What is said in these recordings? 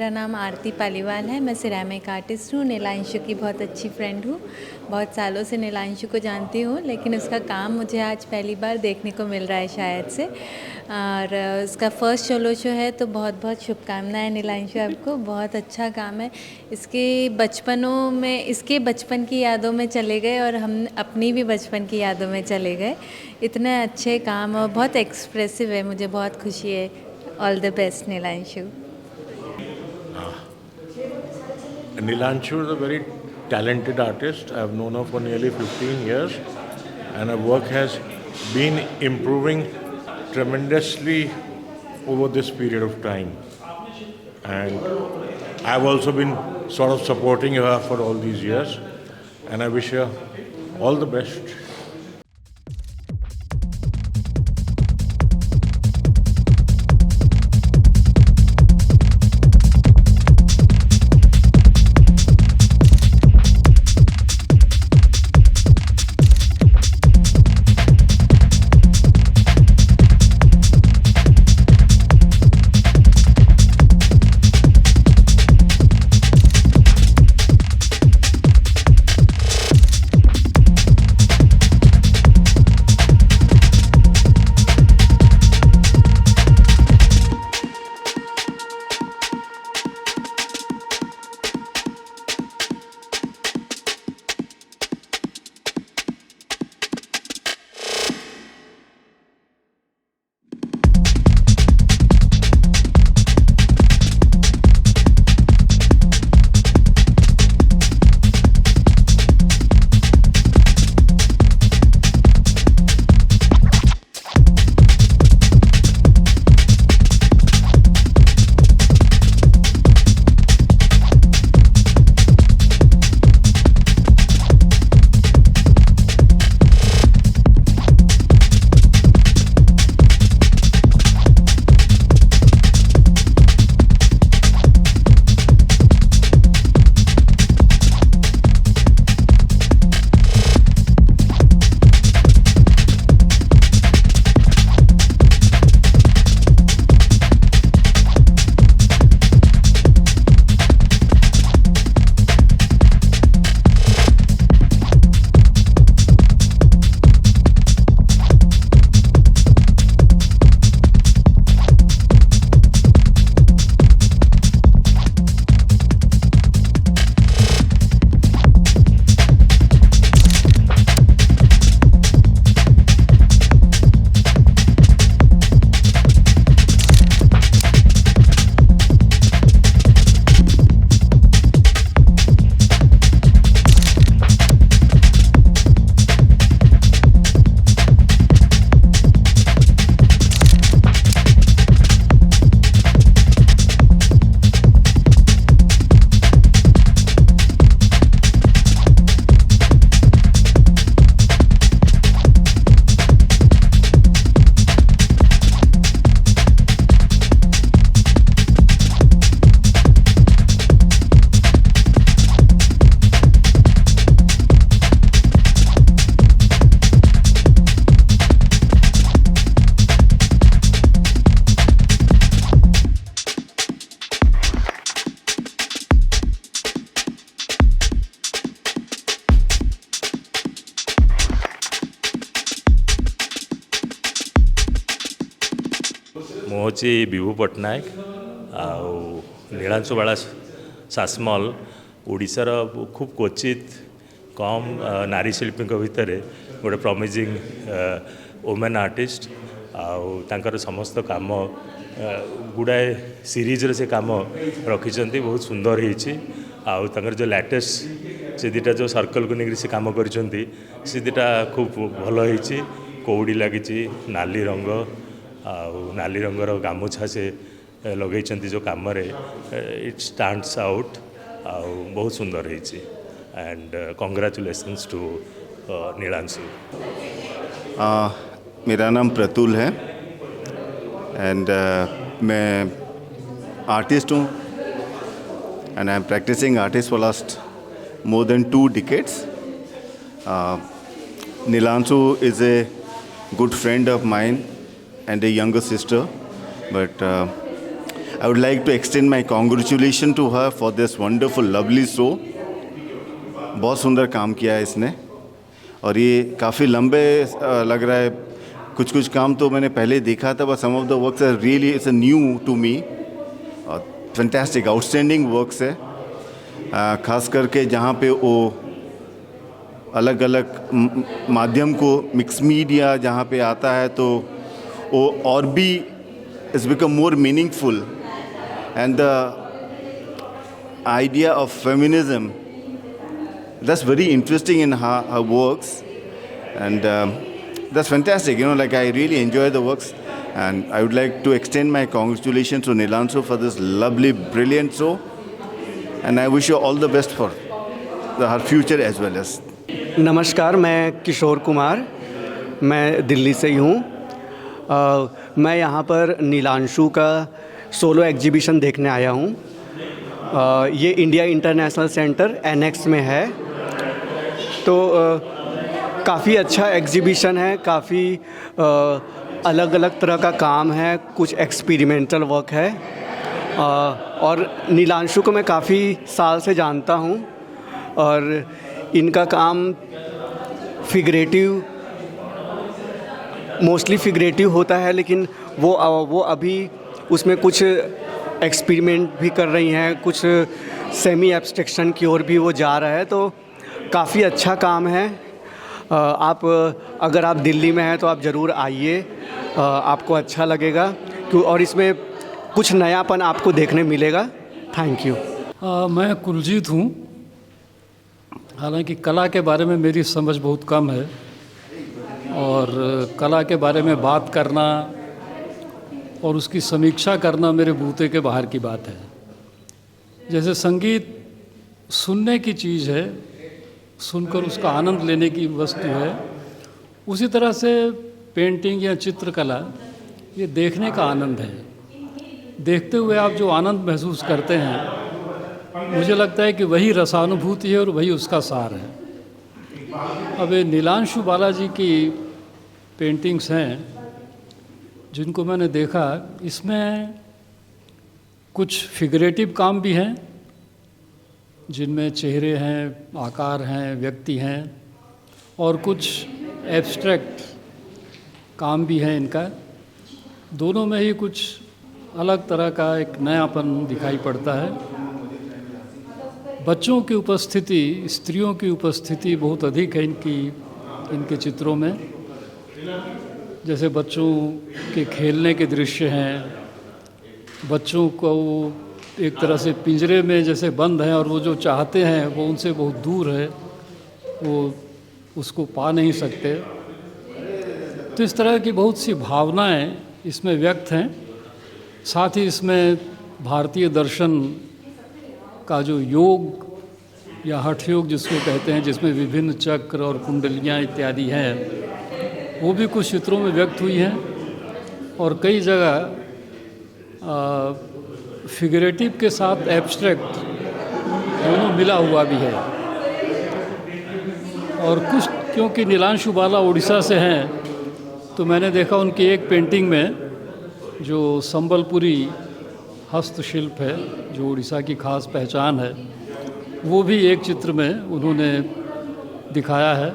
मेरा नाम आरती पालीवाल है। मैं सिरेमिक आर्टिस्ट हूँ। नीलांशु की बहुत अच्छी फ्रेंड हूँ। बहुत सालों से नीलांशु को जानती हूँ, लेकिन उसका काम मुझे आज पहली बार देखने को मिल रहा है शायद से। और उसका फर्स्ट सोलो शो है, तो बहुत बहुत शुभकामनाएं नीलांशु आपको। बहुत अच्छा काम है। इसके बचपन की यादों में चले गए और हम अपनी भी बचपन की यादों में चले गए। इतने अच्छे काम और बहुत एक्सप्रेसिव है, मुझे बहुत खुशी है। All the best Nilanshu. Nilanshu is a very talented artist. I've known her for nearly 15 years, and her work has been improving tremendously over this period of time. And I've also been sort of supporting her for all these years, and I wish her all the best. मुझे विभू पट्टनायक नीलांशु बाला सासमल ओडिशार खूब क्वचित कम नारी शिल्पी भितर गोटे प्रमिजिंग women artist are समस्त काम गुड़ाए series से काम रखी बहुत सुंदर होकर जो लेटेस्ट से दुटा जो सर्कल को लेकर से कम कर दुटा खूब भल होती कौड़ी लगी नाली रंग नाली रंगर गामुछा से लगे जो कम इट स्टैंड्स आउट बहुत सुंदर होती एंड कंग्रेचुलेशंस टू नीलांशु। मेरा नाम प्रतुल है एंड मैं आर्टिस्ट हूँ and I am practising artist for last more than 2 decades. Nilansu is a good friend of mine and a younger sister, but I would like to extend my congratulations to her for this wonderful, lovely show. बहुत सुंदर काम किया है इसने और ये काफ़ी लंबे लग रहा है. कुछ काम तो मैंने पहले देखा था, but some of the works are really it's new to me. Fantastic, outstanding works है. खास करके जहाँ पे वो अलग अलग माध्यम को मिक्स मीडिया जहाँ पे आता है तो वो और भी it's become more meaningful. And the idea of feminism, that's very interesting in her works, and that's fantastic. Like I really enjoy the works, and I would like to extend my congratulations to Nilansu for this lovely, brilliant show, and I wish you all the best for her future as well as. नमस्कार, मैं किशोर कुमार, मैं दिल्ली से ही हूँ. मैं यहाँ पर नीलांशु का solo exhibition देखने आया हूँ. ये इंडिया इंटरनेशनल सेंटर एनेक्स में है. तो काफ़ी अच्छा एग्जीबिशन है. काफ़ी अलग अलग तरह का काम है. कुछ एक्सपेरिमेंटल वर्क है. और नीलांशु को मैं काफ़ी साल से जानता हूँ और इनका काम फिगरेटिव, मोस्टली फिगरेटिव होता है, लेकिन वो अभी उसमें कुछ एक्सपेरिमेंट भी कर रही हैं. कुछ सेमी एब्स्ट्रैक्शन की ओर भी वो जा रहा है. तो काफ़ी अच्छा काम है. आप अगर आप दिल्ली में हैं तो आप ज़रूर आइए, आपको अच्छा लगेगा. और इसमें कुछ नयापन आपको देखने मिलेगा. Thank you. मैं कुलजीत हूँ. हालांकि कला के बारे में मेरी समझ बहुत कम है और कला के बारे में बात करना और उसकी समीक्षा करना मेरे बूते के बाहर की बात है. जैसे संगीत सुनने की चीज़ है, सुनकर उसका आनंद लेने की वस्तु है, उसी तरह से पेंटिंग या चित्रकला ये देखने का आनंद है. देखते हुए आप जो आनंद महसूस करते हैं, मुझे लगता है कि वही रसानुभूति है और वही उसका सार है. अब ये नीलांशु बालाजी की पेंटिंग्स हैं जिनको मैंने देखा. इसमें कुछ फिगरेटिव काम भी हैं जिनमें चेहरे हैं, आकार हैं, व्यक्ति हैं, और कुछ एब्स्ट्रैक्ट काम भी हैं इनका. दोनों में ही कुछ अलग तरह का एक नयापन दिखाई पड़ता है. बच्चों की उपस्थिति, स्त्रियों की उपस्थिति बहुत अधिक है इनके चित्रों में. जैसे बच्चों के खेलने के दृश्य हैं, बच्चों को एक तरह से पिंजरे में जैसे बंद हैं और वो जो चाहते हैं वो उनसे बहुत दूर है, वो उसको पा नहीं सकते. तो इस तरह की बहुत सी भावनाएं इसमें व्यक्त हैं. साथ ही इसमें भारतीय दर्शन का जो योग या हठ योग जिसको कहते हैं, जिसमें विभिन्न चक्र और कुंडलियाँ इत्यादि हैं, वो भी कुछ चित्रों में व्यक्त हुई हैं. और कई जगह फिगरेटिव के साथ एब्स्ट्रैक्ट दोनों मिला हुआ भी है. और कुछ क्योंकि नीलांशु बाला उड़ीसा से हैं तो मैंने देखा उनकी एक पेंटिंग में जो संबलपुरी हस्तशिल्प है, जो उड़ीसा की खास पहचान है, वो भी एक चित्र में उन्होंने दिखाया है.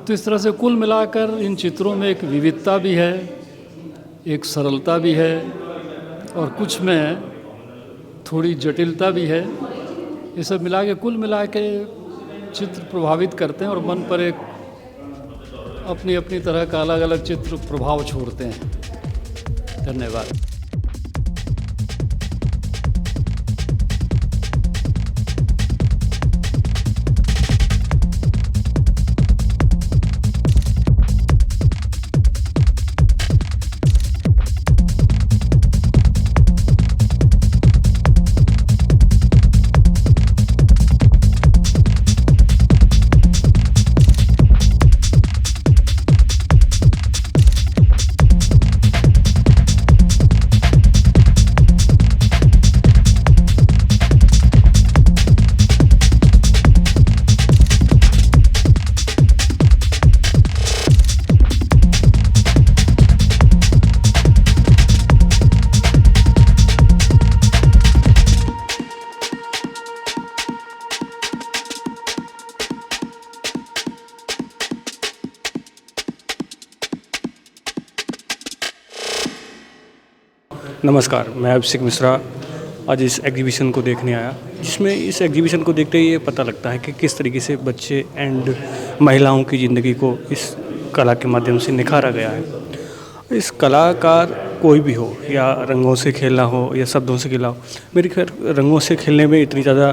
तो इस तरह से कुल मिलाकर इन चित्रों में एक विविधता भी है, एक सरलता भी है, और कुछ में थोड़ी जटिलता भी है. ये सब मिला के कुल मिला के चित्र प्रभावित करते हैं और मन पर एक अपनी अपनी तरह का अलग अलग चित्र प्रभाव छोड़ते हैं. धन्यवाद. नमस्कार, मैं अभिषेक मिश्रा आज इस एग्जीबिशन को देखने आया, जिसमें इस एग्जीबिशन को देखते ही ये पता लगता है कि किस तरीके से बच्चे एंड महिलाओं की ज़िंदगी को इस कला के माध्यम से निखारा गया है। इस कलाकार कोई भी हो, या रंगों से खेलना हो या शब्दों से खेलना हो, मेरी खैर रंगों से खेलने में इतनी ज़्यादा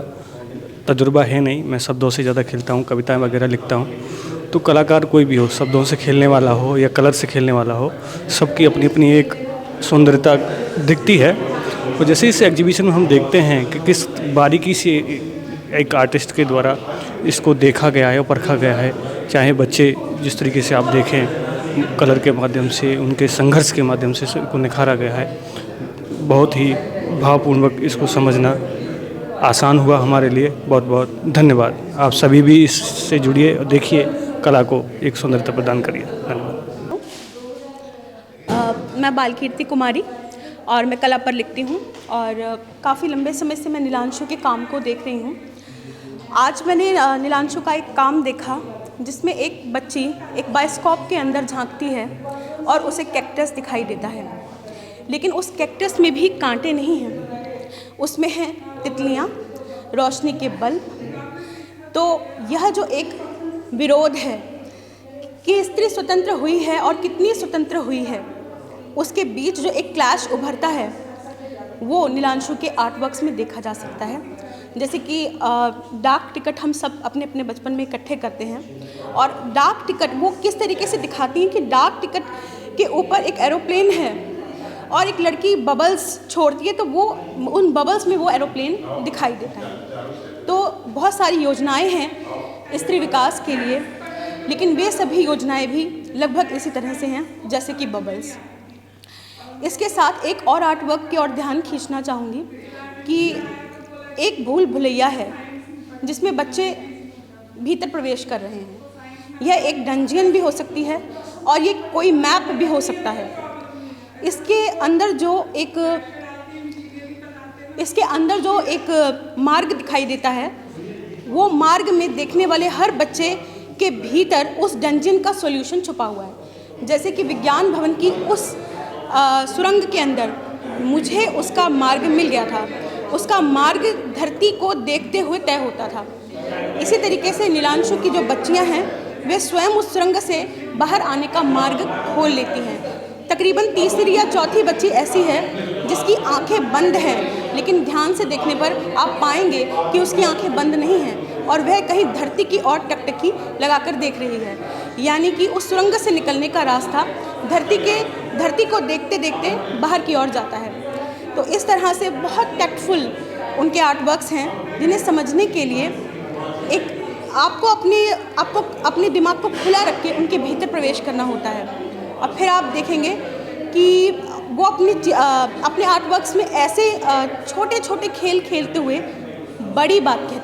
तजुर्बा है नहीं, मैं शब्दों से ज़्यादा खेलता हूँ, कविताएं वगैरह लिखता हूँ। तो कलाकार कोई भी हो, शब्दों से खेलने वाला हो या कलर से खेलने वाला हो, सबकी अपनी अपनी एक सुंदरता दिखती है। और जैसे इस एग्जीबिशन में हम देखते हैं कि किस बारीकी से एक आर्टिस्ट के द्वारा इसको देखा गया है और परखा गया है, चाहे बच्चे जिस तरीके से आप देखें कलर के माध्यम से, उनके संघर्ष के माध्यम से इसको निखारा गया है। बहुत ही भावपूर्वक इसको समझना आसान हुआ हमारे लिए। बहुत बहुत धन्यवाद। आप सभी भी इससे जुड़िए और देखिए, कला को एक सुंदरता प्रदान करिए। धन्यवाद। मैं बालकीर्ति कुमारी और मैं कला पर लिखती हूँ और काफ़ी लंबे समय से मैं नीलांशु के काम को देख रही हूँ। आज मैंने नीलांशु का एक काम देखा जिसमें एक बच्ची एक बायोस्कोप के अंदर झांकती है और उसे कैक्टस दिखाई देता है, लेकिन उस कैक्टस में भी कांटे नहीं हैं, उसमें हैं तितलियाँ, रोशनी के बल्ब। तो यह जो एक विरोध है कि स्त्री स्वतंत्र हुई है और कितनी स्वतंत्र हुई है, उसके बीच जो एक क्लैश उभरता है वो नीलांशु के आर्टवर्क्स में देखा जा सकता है। जैसे कि डाक टिकट हम सब अपने अपने बचपन में इकट्ठे करते हैं और डाक टिकट वो किस तरीके से दिखाती हैं कि डाक टिकट के ऊपर एक एरोप्लेन है और एक लड़की बबल्स छोड़ती है, तो वो उन बबल्स में वो एरोप्लेन दिखाई देता है। तो बहुत सारी योजनाएं हैं स्त्री विकास के लिए, लेकिन वे सभी योजनाएं भी लगभग इसी तरह से हैं जैसे कि बबल्स। इसके साथ एक और आर्टवर्क की ओर ध्यान खींचना चाहूँगी कि एक भूल भुलैया है जिसमें बच्चे भीतर प्रवेश कर रहे हैं। यह एक डंजियन भी हो सकती है और ये कोई मैप भी हो सकता है। इसके अंदर जो एक मार्ग दिखाई देता है, वो मार्ग में देखने वाले हर बच्चे के भीतर उस डंजियन का सॉल्यूशन छुपा हुआ है। जैसे कि विज्ञान भवन की उस सुरंग के अंदर मुझे उसका मार्ग मिल गया था, उसका मार्ग धरती को देखते हुए तय होता था। इसी तरीके से नीलांशु की जो बच्चियां हैं वे स्वयं उस सुरंग से बाहर आने का मार्ग खोल लेती हैं। तकरीबन तीसरी या चौथी बच्ची ऐसी है जिसकी आंखें बंद हैं, लेकिन ध्यान से देखने पर आप पाएंगे कि उसकी आंखें बंद नहीं हैं और वह कहीं धरती की ओर टकटकी लगाकर देख रही है। यानी कि उस सुरंग से निकलने का रास्ता धरती को देखते देखते बाहर की ओर जाता है। तो इस तरह से बहुत टैक्टफुल उनके आर्टवर्क्स हैं, जिन्हें समझने के लिए आपको अपने दिमाग को खुला रख के उनके भीतर प्रवेश करना होता है। और फिर आप देखेंगे कि वो अपने आर्टवर्क्स में ऐसे छोटे छोटे खेल खेलते हुए बड़ी बात कहते हैं।